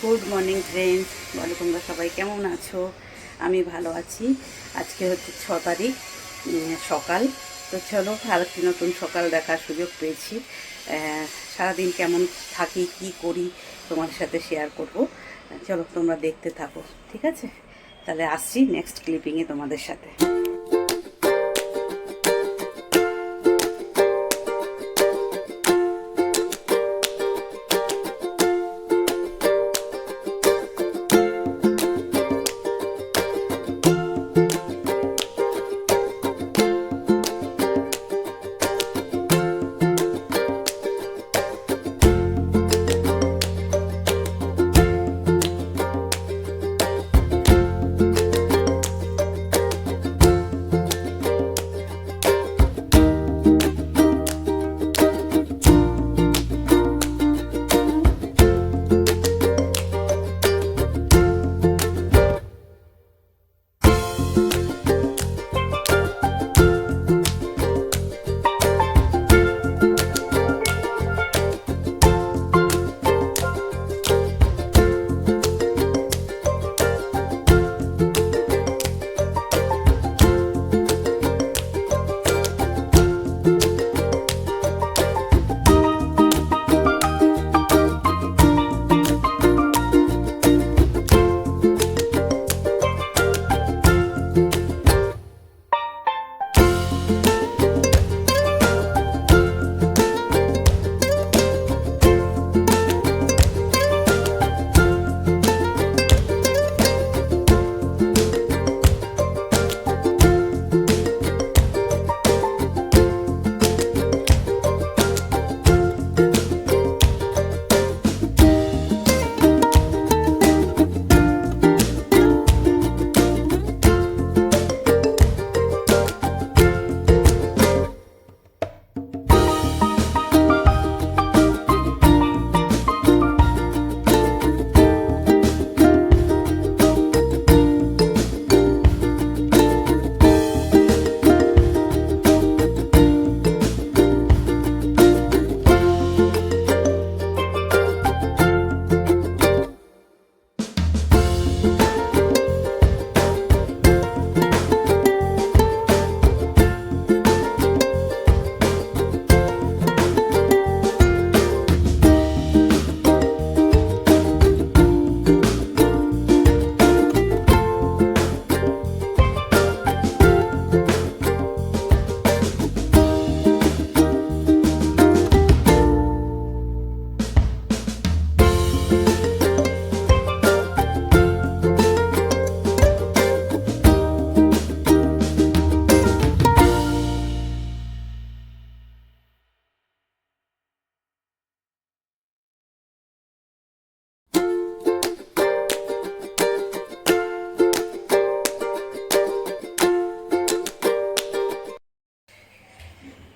Good morning friends, বলো তোমরা সবাই কেমন আছো? আমি ভালো আছি। আজকে হচ্ছে 6 তারিখ সকাল। তো চলো আরেকটি নতুন সকাল দেখার সুযোগ পেয়েছি। সারাদিন কেমন থাকি কি করি তোমাদের সাথে শেয়ার করব। চলো তোমরা দেখতে থাকো, ঠিক আছে? তাহলে আসছি নেক্সট ক্লিপিংয়ে তোমাদের সাথে।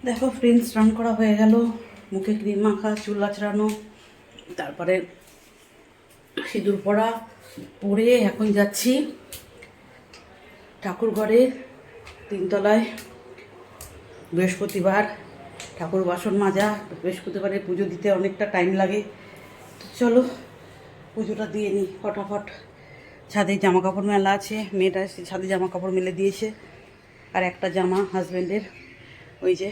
দেখো ফ্রেন্ডস, স্নান করা হয়ে গেল, মুখে ক্রিম মাখা, চুল আঁচড়ানো, তারপরে সিঁদুর পরা পরে এখন যাচ্ছি ঠাকুর ঘরে, 3 তলায়। বৃহস্পতিবার ঠাকুর বাসন মাজা, বৃহস্পতিবারে পুজো দিতে অনেকটা টাইম লাগে। তো চলো পুজোটা দিয়ে নিই ফটাফট। ছাদে জামা কাপড় মেলা আছে, মেয়েটা এসে ছাদে জামা কাপড় মেলে দিয়েছে। আর একটা জামা হাজব্যান্ডের ওই যে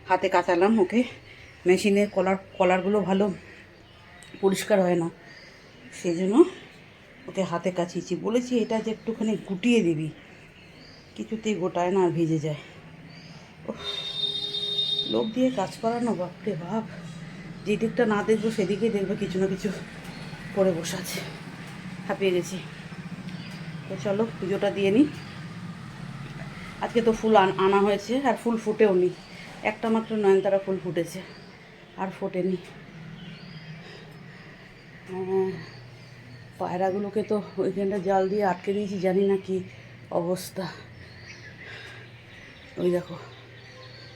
হাতে কাচালাম ওকে, মেশিনের কলারগুলো ভালো পরিষ্কার হয় না, সেই জন্য ওকে হাতে কাচিয়েছি। বলেছি এটা যে একটুখানি গুটিয়ে দিবি, কিছুতেই গোটায় না, আর ভিজে যায়। লোক দিয়ে কাজ করানো, বাপরে বাপ, যে দিকটা না দেখবো সেদিকেই দেখবে কিছু না কিছু করে বসে আছে। হাঁপিয়ে গেছি। তো চলো পুজোটা দিয়ে নিই। আজকে তো ফুল আনা হয়েছে, আর ফুল ফুটেও নি, একটা মাত্র নয়নতারা ফুল ফুটেছে, আর ফোটেনি। পায়রাগুলোকে তো ওইখানটা জাল দিয়ে আটকে দিয়েছি, জানি না কি অবস্থা। ওই দেখো,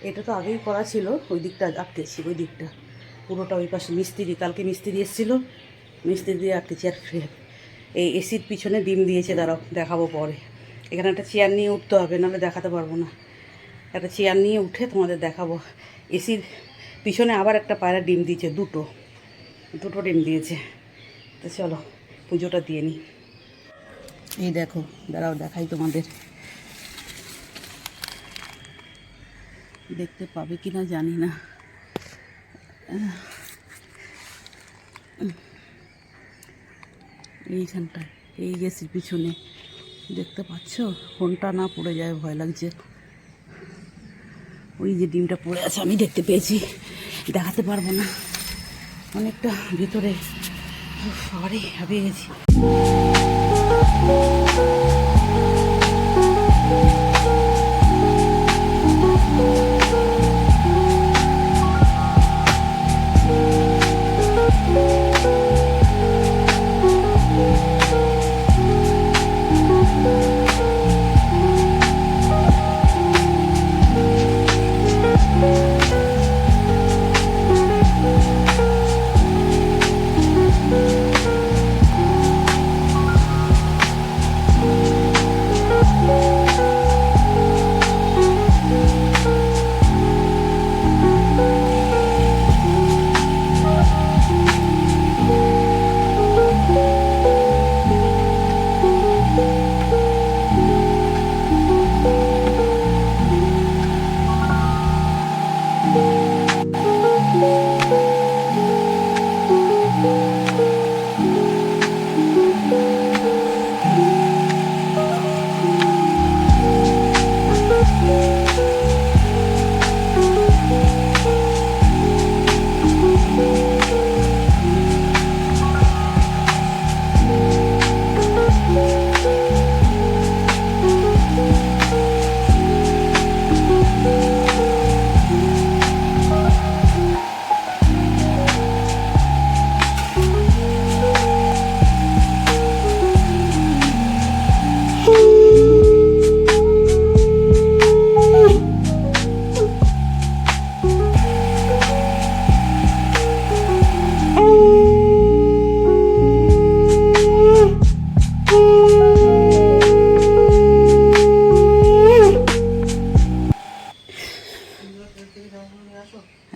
এটা তো আগেই করা ছিল, ওই দিকটা আটকেছি, ওই দিকটা পুরোটা। ওই পাশে মিস্ত্রি, কালকে মিস্ত্রি এসেছিলো, মিস্ত্রি দিয়ে আটকেছি। আর এই এসির পিছনে ডিম দিয়েছে, দাঁড়াও দেখাবো পরে। এখানে একটা চেয়ার নিয়ে উঠতে হবে, নাহলে দেখাতে পারবো না। একটা চেয়ার নিয়ে উঠে তোমাদের দেখাবো। এসির পিছনে আবার একটা পায়রা ডিম দিয়েছে, দুটো ডিম দিয়েছে। তো চলো পুজোটা দিয়ে নিই। এই দেখো, দাঁড়াও দেখাই তোমাদের, দেখতে পাবে কি না জানি না। এইখানটায় এই গেছির পিছনে দেখতে পাচ্ছ, ফোনটা না পড়ে যায়, ভয় লাগছে। ওই যে ডিমটা পড়ে আছে আমি দেখতে পেয়েছি, দেখাতে পারবো না, অনেকটা ভিতরে। আরে হাবিয়ে গেছি।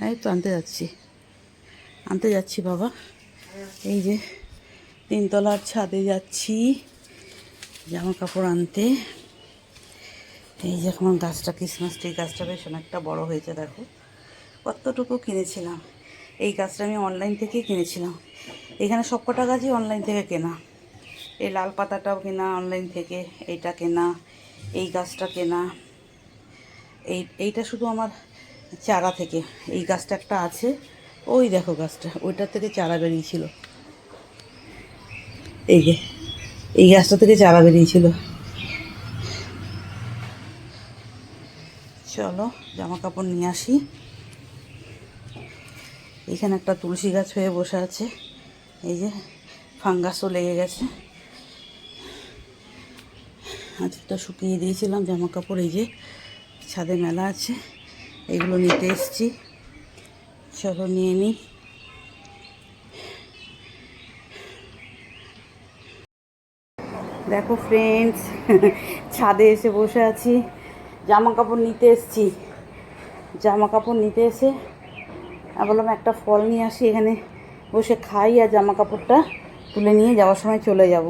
এই তো আনতে যাচ্ছি বাবা। এই যে তিনতলার ছাদে যাচ্ছি জামা কাপড় আনতে। এই যে এখন গাছটা, ক্রিসমাস ট্রি গাছটা বেশ অনেকটা বড় হয়েছে, দেখো কতটুকু কিনেছিলাম। এই গাছটা আমি অনলাইন থেকেই কিনেছিলাম। এখানে সবকটা গাছই অনলাইন থেকে কেনা। এই লাল পাতাটাও কেনা অনলাইন থেকে, এইটা কেনা, এই গাছটা কেনা। এইটা শুধু আমার চারা থেকে, এই গাছটা একটা আছে, ওই দেখো গাছটা, ওইটার থেকে চারা বেরিয়েছিল। এই যে এই গাছটা থেকে চারা বেরিয়েছিল। চলো জামা কাপড় নিয়ে আসি। এখানে একটা তুলসী গাছ হয়ে বসে আছে, এই যে ফাঙ্গাসও লেগে গেছে। আজকে শুকিয়ে দিয়েছিলাম জামা কাপড়, এই যে ছাদে মেলা আছে, এগুলো নিতে এসছি। চলো নিয়ে নিই। দেখো ফ্রেন্ডস, ছাদে এসে বসে আছি, জামা কাপড় নিতে এসছি। জামা কাপড় নিতে এসে বললাম একটা ফল নিয়ে আসি, এখানে বসে খাই আর জামা কাপড়টা তুলে নিয়ে যাওয়ার সময় চলে যাব।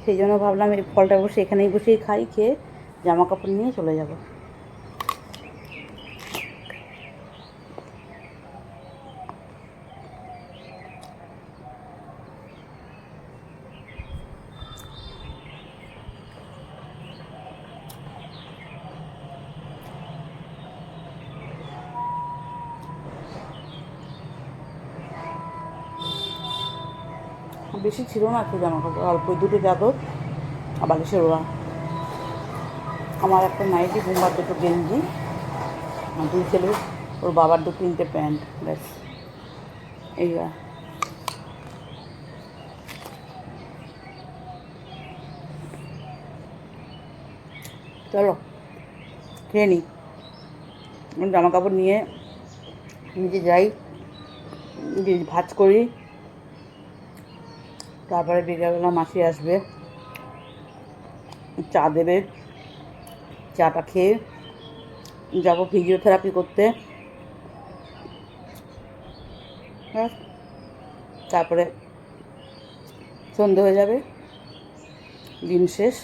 সেই জন্য ভাবলাম এই ফলটা বসে এখানেই বসেই খাই, খেয়ে জামা কাপড় নিয়ে চলে যাব। বেশি ছিল না তো জামা কাপড়, অল্প দুটো চাদর আর বালিশের ওড়া, আমার একটা নাইটি, বোম্বার দুটো গেঞ্জি, দুই ছেলে, ওর বাবার 2-3টে প্যান্ট, ব্যাস। এইবার চলো খেয়ে নিই। জামা কাপড় নিয়ে নিজে যাই, ভাঁজ করি, তারপরে বিকেলবেলা মাসি আসবে, চা দেবে, চাটা খেয়ে যাব ফিজিওথেরাপি করতে। তারপরে সন্ধে হয়ে যাবে, দিন শেষ।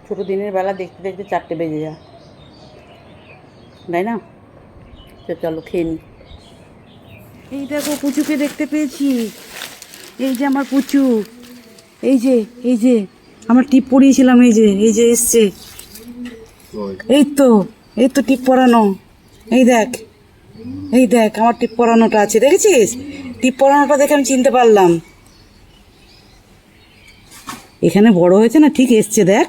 ছোটো দিনের বেলা দেখতে দেখতে 4টে বেজে যায়, তাই না? তো চলো খেয়ে নিই। এই দেখো পুচুকে দেখতে পেয়েছি। এই যে আমার পুচু, এই যে আমার টিপ পরিয়েছিলাম, এই যে এসছে। এই তো টিপ পরানো। এই দেখ আমার টিপ পরানোটা আছে, দেখেছিস? টিপ পরানোটা দেখে আমি চিনতে পারলাম। এখানে বড় হয়েছে না, ঠিক এসছে, দেখ।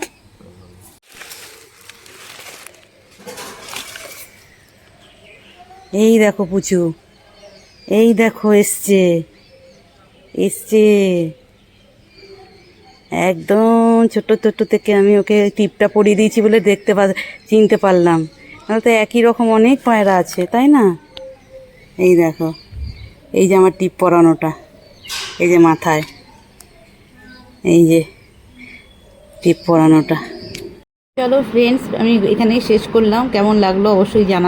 এই দেখো পুচু, এই দেখো এসছে একদম ছোট থেকে আমি ওকে টিপটা পরিয়ে দিয়েছি বলে চিনতে পারলাম। নাহলে তো একই রকম অনেক পায়রা আছে, তাই না? এই দেখো, এই যে আমার টিপ পরানোটা, এই যে মাথায়, এই যে টিপ পরানোটা। চলো ফ্রেন্ডস, আমি এখানেই শেষ করলাম। কেমন লাগলো অবশ্যই জানা।